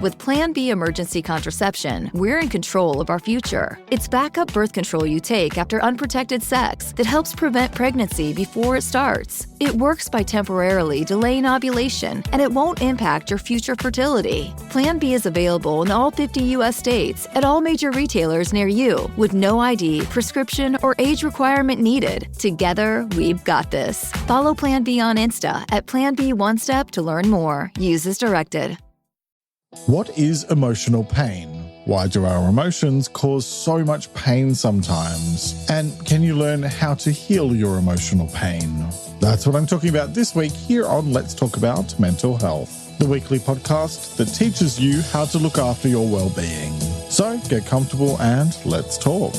With Plan B emergency contraception, we're in control of our future. It's backup birth control you take after unprotected sex that helps prevent pregnancy before it starts. It works by temporarily delaying ovulation, and it won't impact your future fertility. Plan B is available in all 50 U.S. states at all major retailers near you, with no ID, prescription, or age requirement needed. Together, we've got this. Follow Plan B on Insta at Plan B One Step to learn more. Use as directed. What is emotional pain? Why do our emotions cause so much pain sometimes? And can you learn how to heal your emotional pain? That's what I'm talking about this week here on Let's Talk About Mental Health, the weekly podcast that teaches you how to look after your well-being. So get comfortable and let's talk.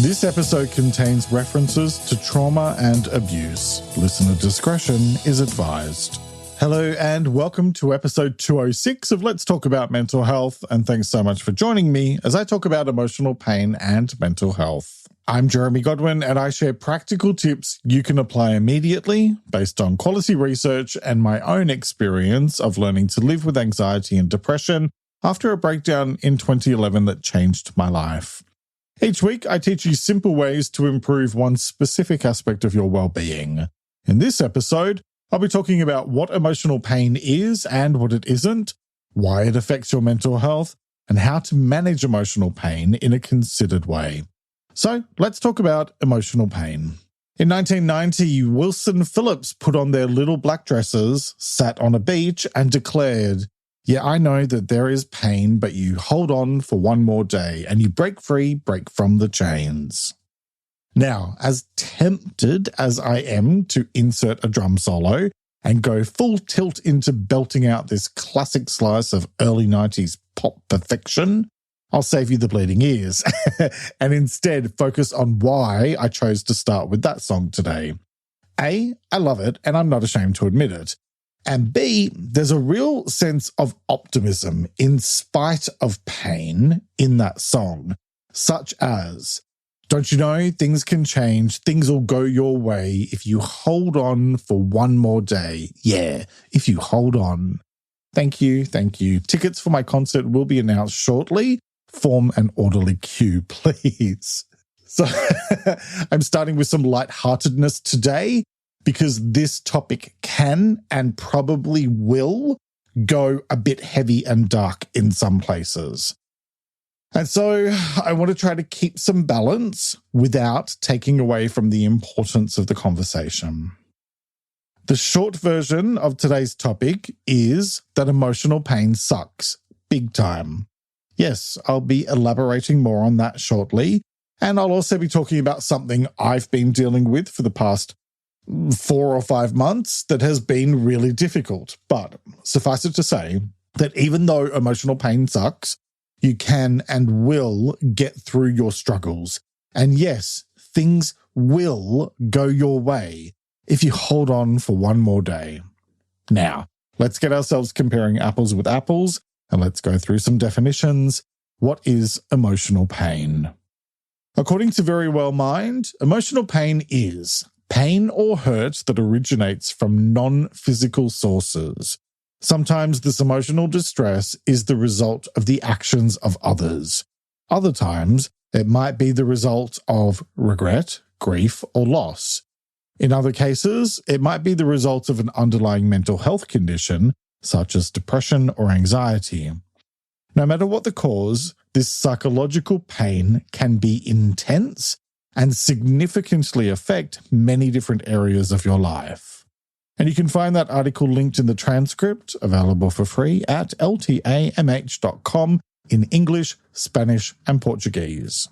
This episode contains references to trauma and abuse. Listener discretion is advised. Hello and welcome to episode 206 of Let's Talk About Mental Health, and thanks so much for joining me as I talk about emotional pain and mental health. I'm Jeremy Godwin, and I share practical tips you can apply immediately based on quality research and my own experience of learning to live with anxiety and depression after a breakdown in 2011 that changed my life. Each week, I teach you simple ways to improve one specific aspect of your well-being. In this episode, I'll be talking about what emotional pain is and what it isn't, why it affects your mental health, and how to manage emotional pain in a considered way. So let's talk about emotional pain. In 1990, Wilson Phillips put on their little black dresses, sat on a beach, and declared, "Yeah, I know that there is pain, but you hold on for one more day, and you break free, break from the chains." Now, as tempted as I am to insert a drum solo and go full tilt into belting out this classic slice of early 90s pop perfection, I'll save you the bleeding ears and instead focus on why I chose to start with that song today. A, I love it and I'm not ashamed to admit it. And B, there's a real sense of optimism in spite of pain in that song, such as, "Don't you know, things can change, things will go your way if you hold on for one more day. Yeah, if you hold on." Thank you, thank you. Tickets for my concert will be announced shortly. Form an orderly queue, please. So I'm starting with some lightheartedness today because this topic can and probably will go a bit heavy and dark in some places. And so I want to try to keep some balance without taking away from the importance of the conversation. The short version of today's topic is that emotional pain sucks, big time. Yes, I'll be elaborating more on that shortly, and I'll also be talking about something I've been dealing with for the past 4 or 5 months that has been really difficult. But suffice it to say that even though emotional pain sucks, you can and will get through your struggles. And yes, things will go your way if you hold on for one more day. Now, let's get ourselves comparing apples with apples, and let's go through some definitions. What is emotional pain? According to Verywell Mind, emotional pain is pain or hurt that originates from non-physical sources. Sometimes this emotional distress is the result of the actions of others. Other times, it might be the result of regret, grief, or loss. In other cases, it might be the result of an underlying mental health condition, such as depression or anxiety. No matter what the cause, this psychological pain can be intense and significantly affect many different areas of your life. And you can find that article linked in the transcript, available for free at ltamh.com in English, Spanish, and Portuguese.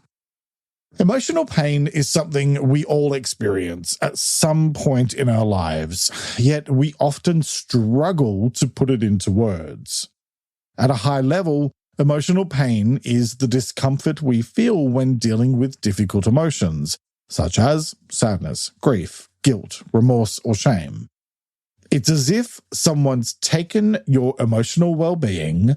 Emotional pain is something we all experience at some point in our lives, yet we often struggle to put it into words. At a high level, emotional pain is the discomfort we feel when dealing with difficult emotions, such as sadness, grief, guilt, remorse, or shame. It's as if someone's taken your emotional well-being,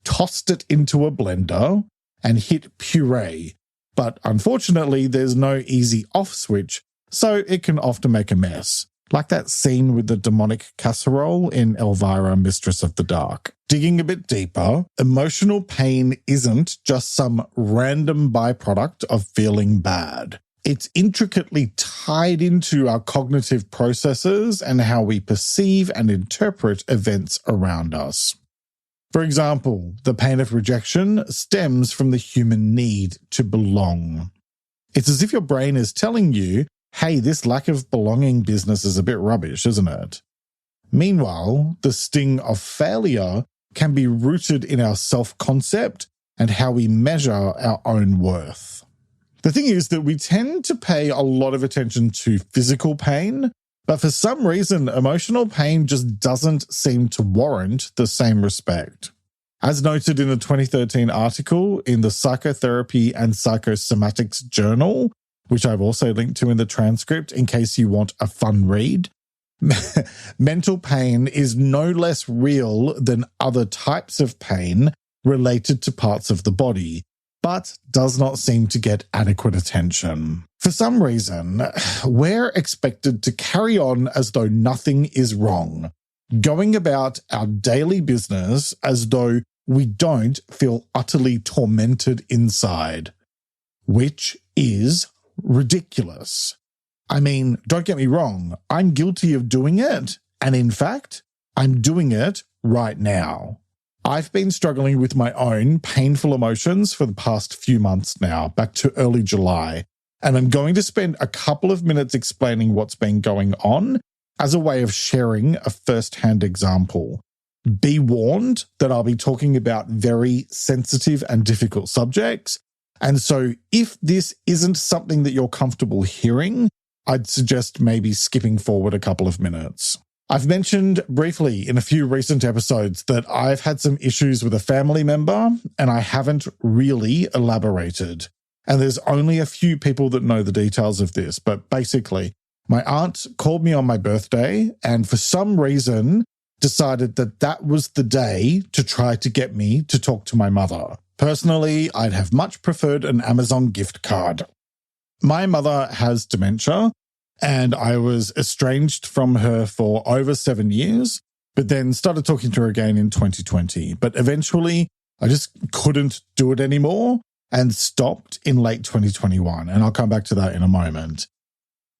tossed it into a blender, and hit puree. But unfortunately, there's no easy off switch, so it can often make a mess, like that scene with the demonic casserole in Elvira, Mistress of the Dark. Digging a bit deeper, emotional pain isn't just some random byproduct of feeling bad. It's intricately tied into our cognitive processes and how we perceive and interpret events around us. For example, the pain of rejection stems from the human need to belong. It's as if your brain is telling you, hey, this lack of belonging business is a bit rubbish, isn't it? Meanwhile, the sting of failure can be rooted in our self-concept and how we measure our own worth. The thing is that we tend to pay a lot of attention to physical pain, but for some reason, emotional pain just doesn't seem to warrant the same respect. As noted in a 2013 article in the Psychotherapy and Psychosomatics Journal, which I've also linked to in the transcript in case you want a fun read, mental pain is no less real than other types of pain related to parts of the body, but does not seem to get adequate attention. For some reason, we're expected to carry on as though nothing is wrong, going about our daily business as though we don't feel utterly tormented inside, which is ridiculous. I mean, don't get me wrong, I'm guilty of doing it, and in fact, I'm doing it right now. I've been struggling with my own painful emotions for the past few months now, back to early July, and I'm going to spend a couple of minutes explaining what's been going on as a way of sharing a first-hand example. Be warned that I'll be talking about very sensitive and difficult subjects, and so if this isn't something that you're comfortable hearing, I'd suggest maybe skipping forward a couple of minutes. I've mentioned briefly in a few recent episodes that I've had some issues with a family member, and I haven't really elaborated. And there's only a few people that know the details of this, but basically, my aunt called me on my birthday and for some reason decided that that was the day to try to get me to talk to my mother. Personally, I'd have much preferred an Amazon gift card. My mother has dementia, and I was estranged from her for over 7 years, but then started talking to her again in 2020. But eventually, I just couldn't do it anymore and stopped in late 2021, and I'll come back to that in a moment.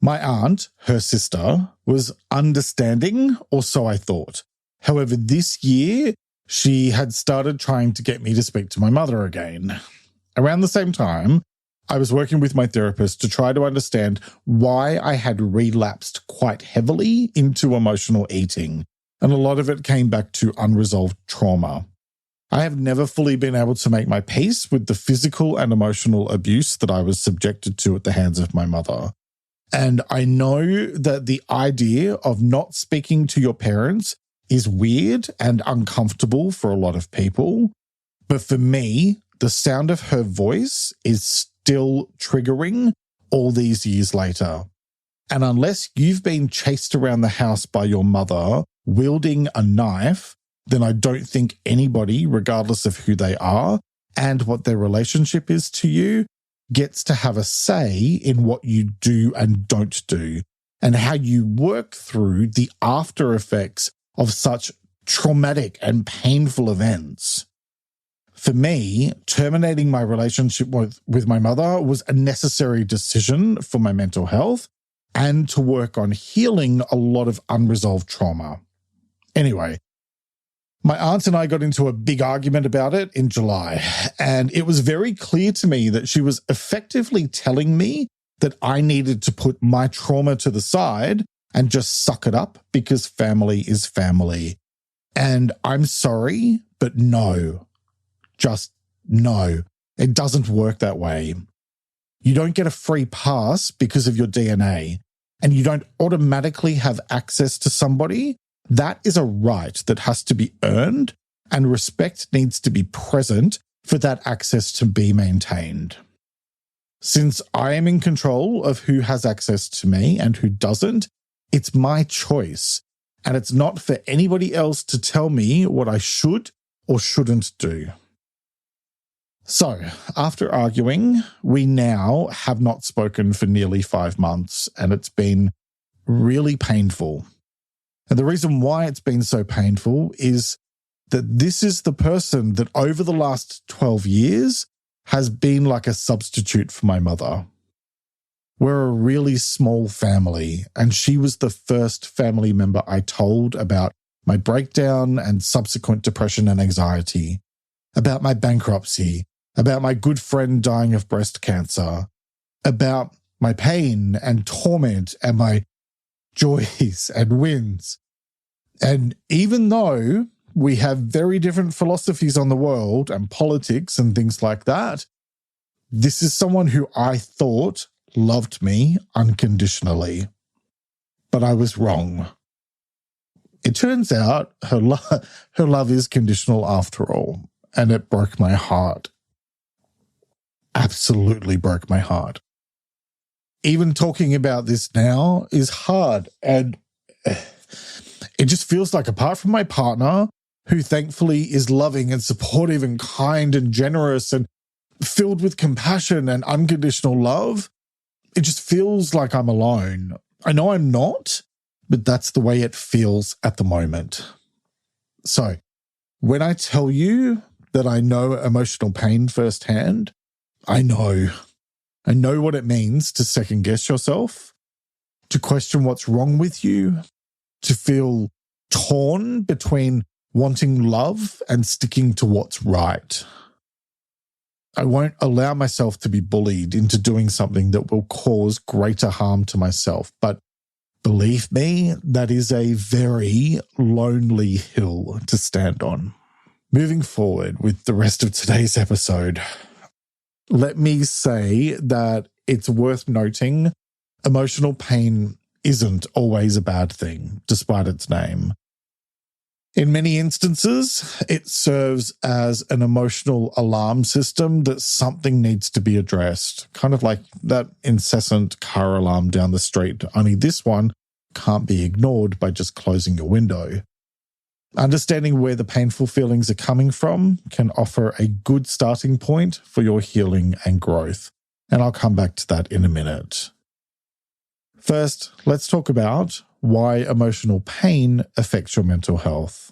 My aunt, her sister, was understanding, or so I thought. However, this year, she had started trying to get me to speak to my mother again. Around the same time, I was working with my therapist to try to understand why I had relapsed quite heavily into emotional eating, and a lot of it came back to unresolved trauma. I have never fully been able to make my peace with the physical and emotional abuse that I was subjected to at the hands of my mother. And I know that the idea of not speaking to your parents is weird and uncomfortable for a lot of people, but for me, the sound of her voice is still triggering all these years later. And unless you've been chased around the house by your mother wielding a knife, then I don't think anybody, regardless of who they are and what their relationship is to you, gets to have a say in what you do and don't do and how you work through the after effects of such traumatic and painful events. For me, terminating my relationship with my mother was a necessary decision for my mental health and to work on healing a lot of unresolved trauma. Anyway, my aunt and I got into a big argument about it in July, and it was very clear to me that she was effectively telling me that I needed to put my trauma to the side and just suck it up because family is family. And I'm sorry, but no. Just no. It doesn't work that way. You don't get a free pass because of your DNA, and you don't automatically have access to somebody. That is a right that has to be earned, and respect needs to be present for that access to be maintained. Since I am in control of who has access to me and who doesn't, it's my choice, and it's not for anybody else to tell me what I should or shouldn't do. So, after arguing, we now have not spoken for nearly 5 months, and it's been really painful. And the reason why it's been so painful is that this is the person that over the last 12 years has been like a substitute for my mother. We're a really small family, and she was the first family member I told about my breakdown and subsequent depression and anxiety, about my bankruptcy, about my good friend dying of breast cancer, about my pain and torment and my joys and wins. And even though we have very different philosophies on the world and politics and things like that, this is someone who I thought loved me unconditionally. But I was wrong. It turns out her love is conditional after all, and it broke my heart. Absolutely broke my heart. Even talking about this now is hard, and it just feels like apart from my partner, who thankfully is loving and supportive and kind and generous and filled with compassion and unconditional love, it just feels like I'm alone. I know I'm not, but that's the way it feels at the moment. So when I tell you that I know emotional pain firsthand, I know what it means to second guess yourself, to question what's wrong with you, to feel torn between wanting love and sticking to what's right. I won't allow myself to be bullied into doing something that will cause greater harm to myself. But believe me, that is a very lonely hill to stand on. Moving forward with the rest of today's episode, let me say that it's worth noting emotional pain isn't always a bad thing, despite its name. In many instances, it serves as an emotional alarm system that something needs to be addressed, kind of like that incessant car alarm down the street, only this one can't be ignored by just closing your window. Understanding where the painful feelings are coming from can offer a good starting point for your healing and growth, and I'll come back to that in a minute. First, let's talk about why emotional pain affects your mental health.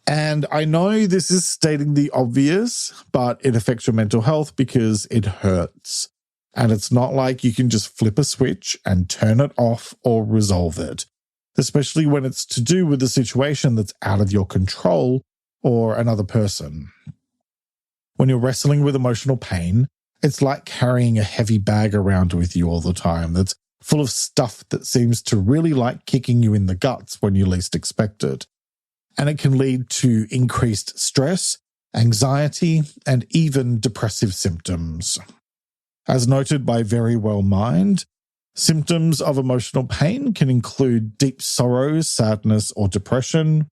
And I know this is stating the obvious, but it affects your mental health because it hurts. And it's not like you can just flip a switch and turn it off or resolve it, especially when it's to do with a situation that's out of your control or another person. When you're wrestling with emotional pain, it's like carrying a heavy bag around with you all the time that's full of stuff that seems to really like kicking you in the guts when you least expect it. And it can lead to increased stress, anxiety, and even depressive symptoms. As noted by Very Well Mind, symptoms of emotional pain can include deep sorrow, sadness, or depression,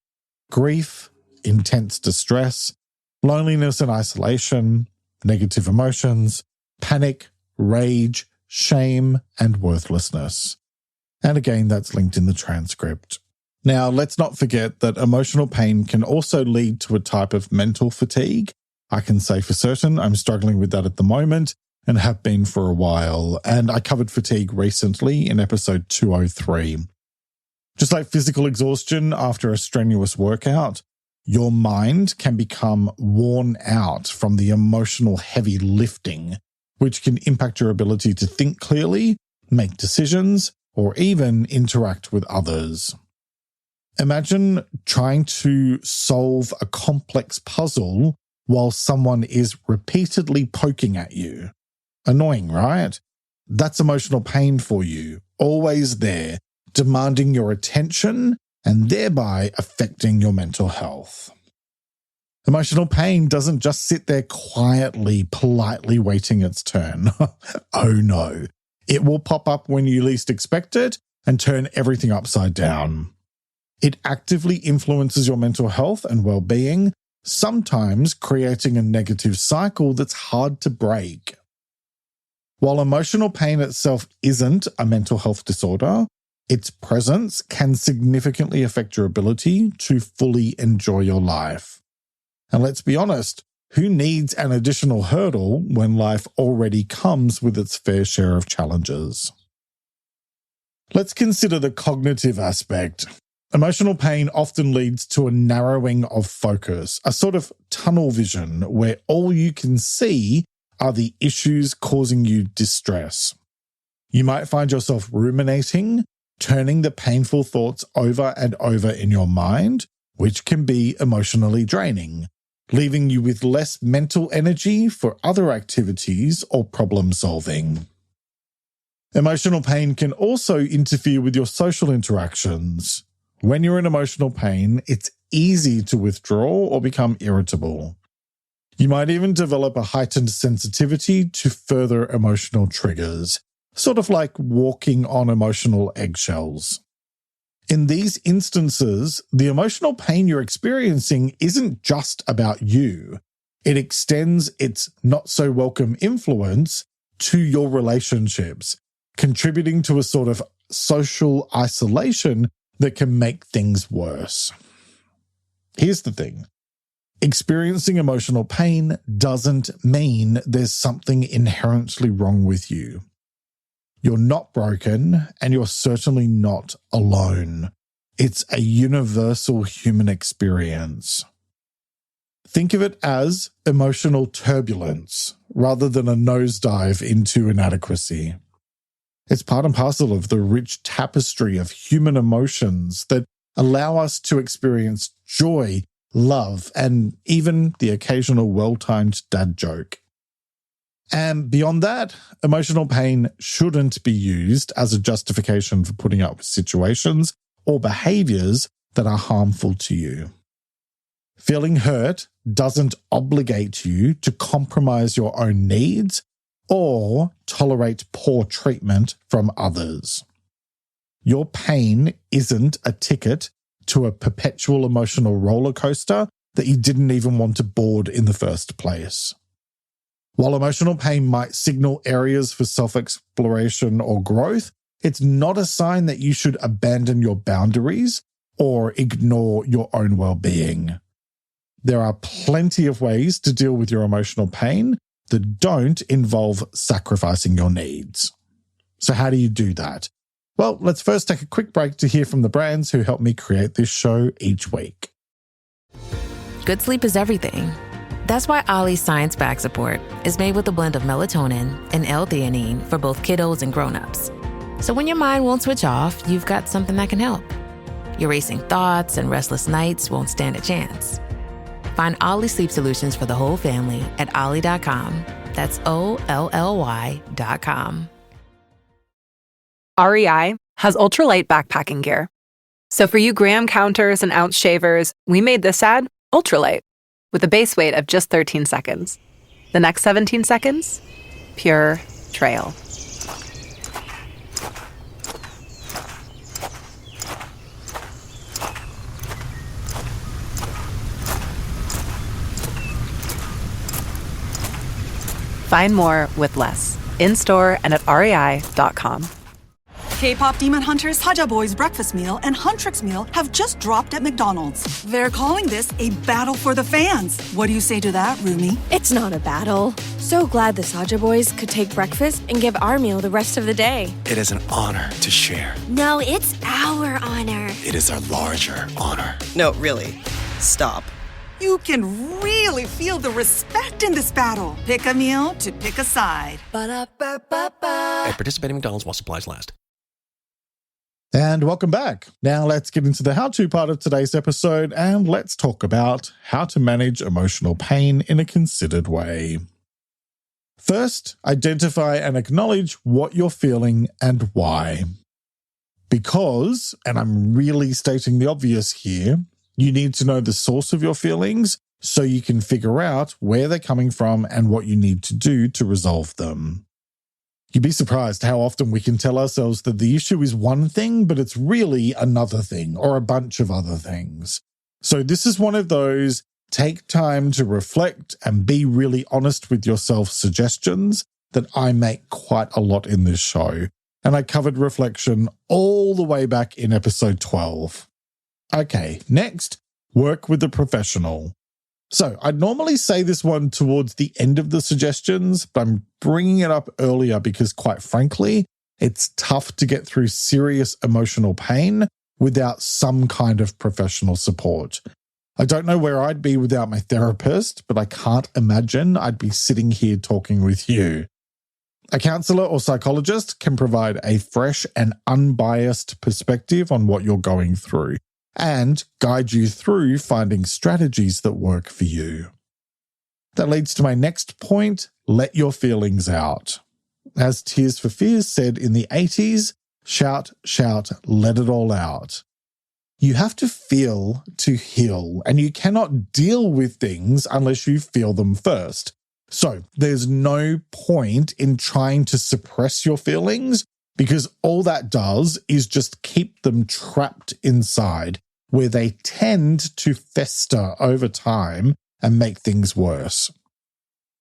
grief, intense distress, loneliness and isolation, negative emotions, panic, rage, shame, and worthlessness. And again, that's linked in the transcript. Now, let's not forget that emotional pain can also lead to a type of mental fatigue. I can say for certain I'm struggling with that at the moment and have been for a while, and I covered fatigue recently in episode 203. Just like physical exhaustion after a strenuous workout, your mind can become worn out from the emotional heavy lifting, which can impact your ability to think clearly, make decisions, or even interact with others. Imagine trying to solve a complex puzzle while someone is repeatedly poking at you. Annoying, right? That's emotional pain for you, always there, demanding your attention and thereby affecting your mental health. Emotional pain doesn't just sit there quietly, politely waiting its turn. Oh no. It will pop up when you least expect it and turn everything upside down. It actively influences your mental health and well-being, sometimes creating a negative cycle that's hard to break. While emotional pain itself isn't a mental health disorder, its presence can significantly affect your ability to fully enjoy your life. And let's be honest, who needs an additional hurdle when life already comes with its fair share of challenges? Let's consider the cognitive aspect. Emotional pain often leads to a narrowing of focus, a sort of tunnel vision where all you can see are the issues causing you distress. You might find yourself ruminating, turning the painful thoughts over and over in your mind, which can be emotionally draining, leaving you with less mental energy for other activities or problem solving. Emotional pain can also interfere with your social interactions. When you're in emotional pain, it's easy to withdraw or become irritable. You might even develop a heightened sensitivity to further emotional triggers, sort of like walking on emotional eggshells. In these instances, the emotional pain you're experiencing isn't just about you. It extends its not-so-welcome influence to your relationships, contributing to a sort of social isolation that can make things worse. Here's the thing. Experiencing emotional pain doesn't mean there's something inherently wrong with you. You're not broken, and you're certainly not alone. It's a universal human experience. Think of it as emotional turbulence rather than a nosedive into inadequacy. It's part and parcel of the rich tapestry of human emotions that allow us to experience joy, love, and even the occasional well-timed dad joke. And beyond that, emotional pain shouldn't be used as a justification for putting up with situations or behaviors that are harmful to you. Feeling hurt doesn't obligate you to compromise your own needs or tolerate poor treatment from others. Your pain isn't a ticket to a perpetual emotional roller coaster that you didn't even want to board in the first place. While emotional pain might signal areas for self-exploration or growth, it's not a sign that you should abandon your boundaries or ignore your own well-being. There are plenty of ways to deal with your emotional pain that don't involve sacrificing your needs. So how do you do that? Well, let's first take a quick break to hear from the brands who help me create this show each week. Good sleep is everything. That's why Ollie's Science Bag Support is made with a blend of melatonin and L-theanine for both kiddos and grown-ups. So when your mind won't switch off, you've got something that can help. Your racing thoughts and restless nights won't stand a chance. Find Ollie Sleep Solutions for the whole family at ollie.com. That's OLLY.com. REI has ultralight backpacking gear. So for you gram counters and ounce shavers, we made this ad ultralight with a base weight of just 13 seconds. The next 17 seconds, pure trail. Find more with less in-store and at rei.com. K-pop Demon Hunters Haja Boys breakfast meal and Huntrix meal have just dropped at McDonald's. They're calling this a battle for the fans. What do you say to that, Rumi? It's not a battle. So glad the Saja Boys could take breakfast and give our meal the rest of the day. It is an honor to share. No, it's our honor. It is our larger honor. No, really. Stop. You can really feel the respect in this battle. Pick a meal to pick a side. Ba-da-ba-ba-ba. At participating McDonald's while supplies last. And welcome back. Now let's get into the how-to part of today's episode and let's talk about how to manage emotional pain in a considered way. First, identify and acknowledge what you're feeling and why. Because, and I'm really stating the obvious here, you need to know the source of your feelings so you can figure out where they're coming from and what you need to do to resolve them. You'd be surprised how often we can tell ourselves that the issue is one thing, but it's really another thing or a bunch of other things. So this is one of those take time to reflect and be really honest with yourself suggestions that I make quite a lot in this show. And I covered reflection all the way back in episode 12. Okay, next, work with a professional. So I'd normally say this one towards the end of the suggestions, but I'm bringing it up earlier because quite frankly, It's tough to get through serious emotional pain without some kind of professional support. I don't know where I'd be without my therapist, but I can't imagine I'd be sitting here talking with you. A counselor or psychologist can provide a fresh and unbiased perspective on what you're going through and guide you through finding strategies that work for you. That leads to my next point: let your feelings out. As Tears for Fears said in the 80s, shout, shout, let it all out. You have to feel to heal, and you cannot deal with things unless you feel them first. So there's no point in trying to suppress your feelings, because all that does is just keep them trapped inside, where they tend to fester over time and make things worse.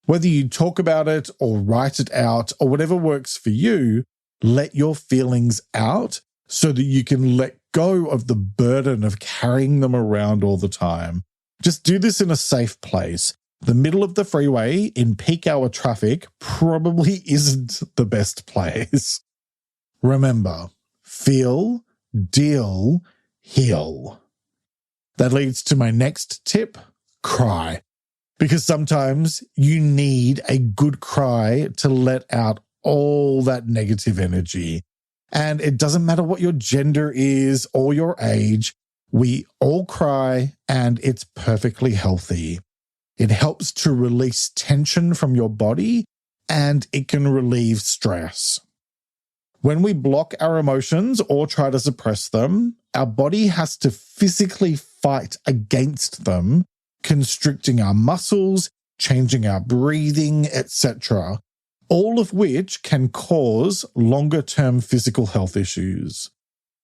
Whether you talk about it or write it out or whatever works for you, let your feelings out so that you can let go of the burden of carrying them around all the time. Just do this in a safe place. The middle of the freeway in peak hour traffic probably isn't the best place. Remember, feel, deal, heal. That leads to my next tip: cry. Because sometimes you need a good cry to let out all that negative energy. And it doesn't matter what your gender is or your age, we all cry, and it's perfectly healthy. It helps to release tension from your body, and it can relieve stress. When we block our emotions or try to suppress them, our body has to physically fight against them, constricting our muscles, changing our breathing, etc., all of which can cause longer-term physical health issues.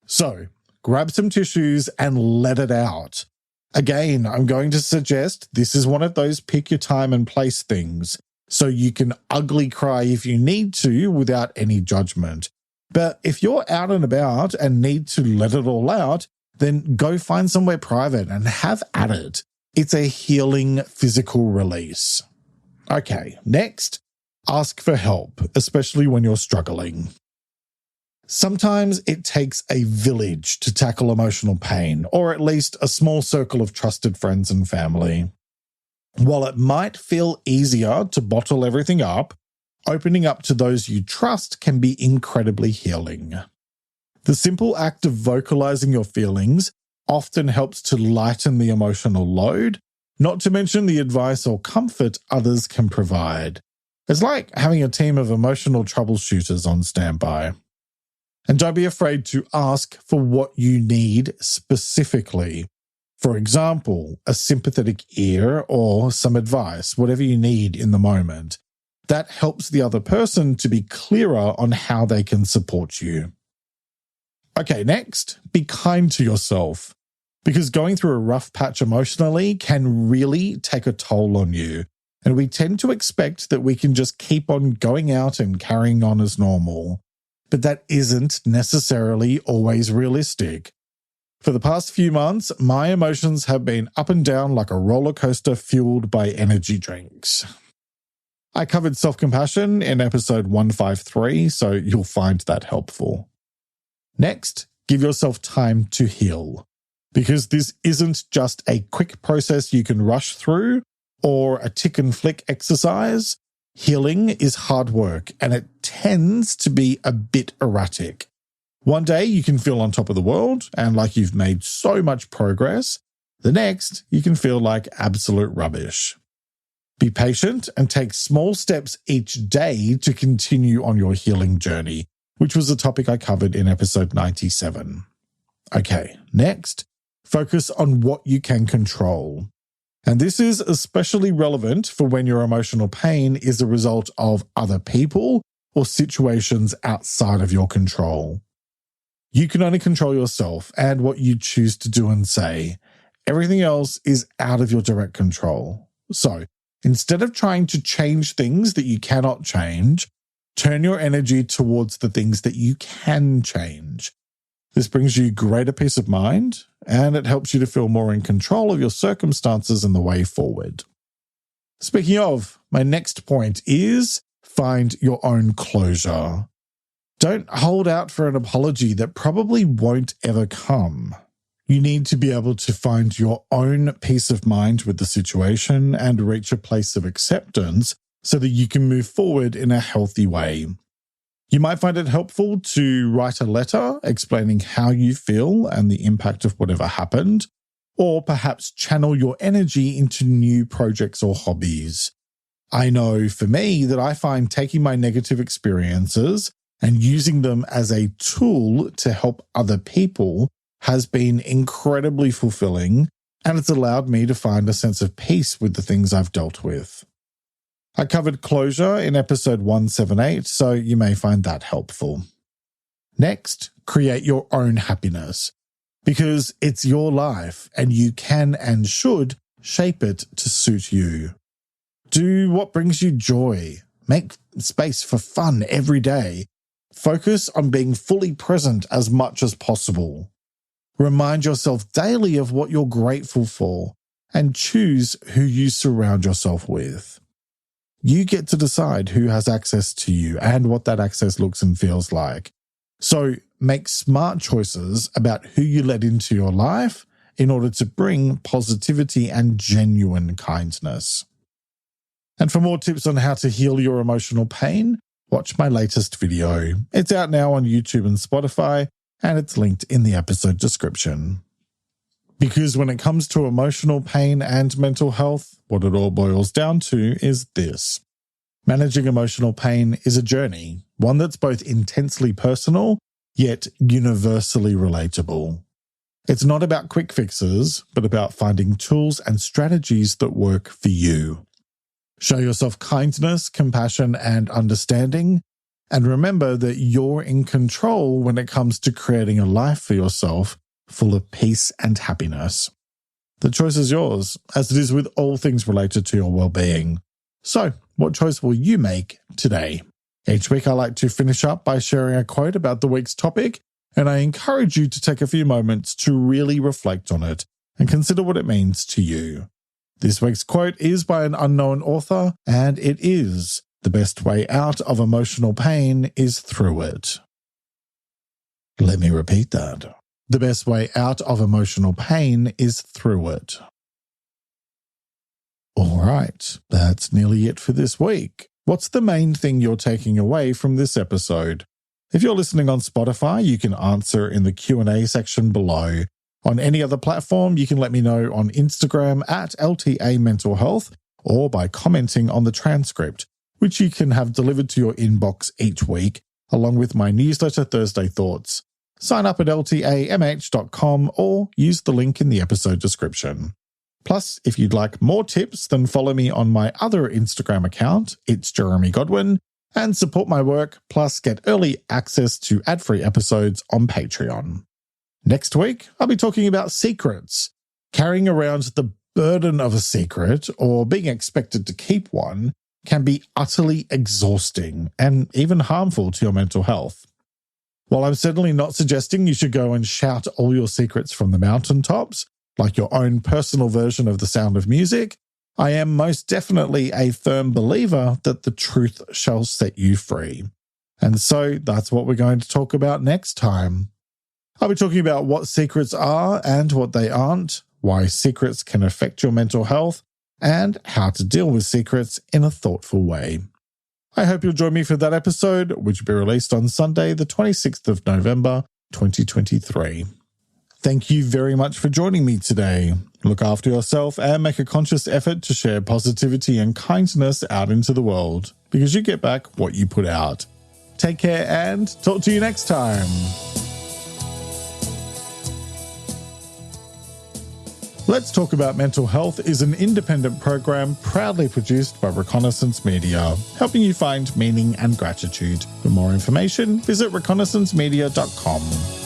So, grab some tissues and let it out. Again, I'm going to suggest this is one of those pick your time and place things, so you can ugly cry if you need to without any judgment. But if you're out and about and need to let it all out, then go find somewhere private and have at it. It's a healing physical release. Okay, next, ask for help, especially when you're struggling. Sometimes it takes a village to tackle emotional pain, or at least a small circle of trusted friends and family. While it might feel easier to bottle everything up, opening up to those you trust can be incredibly healing. The simple act of vocalizing your feelings often helps to lighten the emotional load, not to mention the advice or comfort others can provide. It's like having a team of emotional troubleshooters on standby. And don't be afraid to ask for what you need specifically. For example, a sympathetic ear or some advice, whatever you need in the moment. That helps the other person to be clearer on how they can support you. Okay, next, be kind to yourself, because going through a rough patch emotionally can really take a toll on you, and we tend to expect that we can just keep on going out and carrying on as normal. But that isn't necessarily always realistic. For the past few months, my emotions have been up and down like a roller coaster fueled by energy drinks. I covered self-compassion in episode 153, so you'll find that helpful. Next, give yourself time to heal, because this isn't just a quick process you can rush through or a tick and flick exercise. Healing is hard work, and it tends to be a bit erratic. One day you can feel on top of the world and like you've made so much progress. The next, you can feel like absolute rubbish. Be patient and take small steps each day to continue on your healing journey, which was a topic I covered in episode 97. Okay, next, focus on what you can control. And this is especially relevant for when your emotional pain is a result of other people or situations outside of your control. You can only control yourself and what you choose to do and say. Everything else is out of your direct control. So, instead of trying to change things that you cannot change, turn your energy towards the things that you can change. This brings you greater peace of mind, and it helps you to feel more in control of your circumstances and the way forward. Speaking of, my next point is find your own closure. Don't hold out for an apology that probably won't ever come. You need to be able to find your own peace of mind with the situation and reach a place of acceptance so that you can move forward in a healthy way. You might find it helpful to write a letter explaining how you feel and the impact of whatever happened, or perhaps channel your energy into new projects or hobbies. I know for me that I find taking my negative experiences and using them as a tool to help other people has been incredibly fulfilling, and it's allowed me to find a sense of peace with the things I've dealt with. I covered closure in episode 178, so you may find that helpful. Next, create your own happiness, because it's your life and you can and should shape it to suit you. Do what brings you joy. Make space for fun every day. Focus on being fully present as much as possible. Remind yourself daily of what you're grateful for and choose who you surround yourself with. You get to decide who has access to you and what that access looks and feels like. So make smart choices about who you let into your life in order to bring positivity and genuine kindness. And for more tips on how to heal your emotional pain, watch my latest video. It's out now on YouTube and Spotify, and it's linked in the episode description. Because when it comes to emotional pain and mental health, what it all boils down to is this. Managing emotional pain is a journey, one that's both intensely personal, yet universally relatable. It's not about quick fixes, but about finding tools and strategies that work for you. Show yourself kindness, compassion, and understanding, and remember that you're in control when it comes to creating a life for yourself full of peace and happiness. The choice is yours, as it is with all things related to your well-being. So, what choice will you make today? Each week I like to finish up by sharing a quote about the week's topic, and I encourage you to take a few moments to really reflect on it and consider what it means to you. This week's quote is by an unknown author, and it is, "The best way out of emotional pain is through it." Let me repeat that. The best way out of emotional pain is through it. All right, that's nearly it for this week. What's the main thing you're taking away from this episode? If you're listening on Spotify, you can answer in the Q&A section below. On any other platform, you can let me know on Instagram at LTA Mental Health or by commenting on the transcript, which you can have delivered to your inbox each week, along with my newsletter Thursday Thoughts. Sign up at ltamh.com or use the link in the episode description. Plus, if you'd like more tips, then follow me on my other Instagram account, it's Jeremy Godwin, and support my work, plus get early access to ad-free episodes on Patreon. Next week, I'll be talking about secrets. Carrying around the burden of a secret or being expected to keep one can be utterly exhausting and even harmful to your mental health. While I'm certainly not suggesting you should go and shout all your secrets from the mountaintops, like your own personal version of The Sound of Music, I am most definitely a firm believer that the truth shall set you free. And so that's what we're going to talk about next time. I'll be talking about what secrets are and what they aren't, why secrets can affect your mental health, and how to deal with secrets in a thoughtful way. I hope you'll join me for that episode, which will be released on Sunday, the 26th of November, 2023. Thank you very much for joining me today. Look after yourself and make a conscious effort to share positivity and kindness out into the world, because you get back what you put out. Take care and talk to you next time. Let's Talk About Mental Health is an independent program proudly produced by Reconnaissance Media, helping you find meaning and gratitude. For more information, visit reconnaissancemedia.com.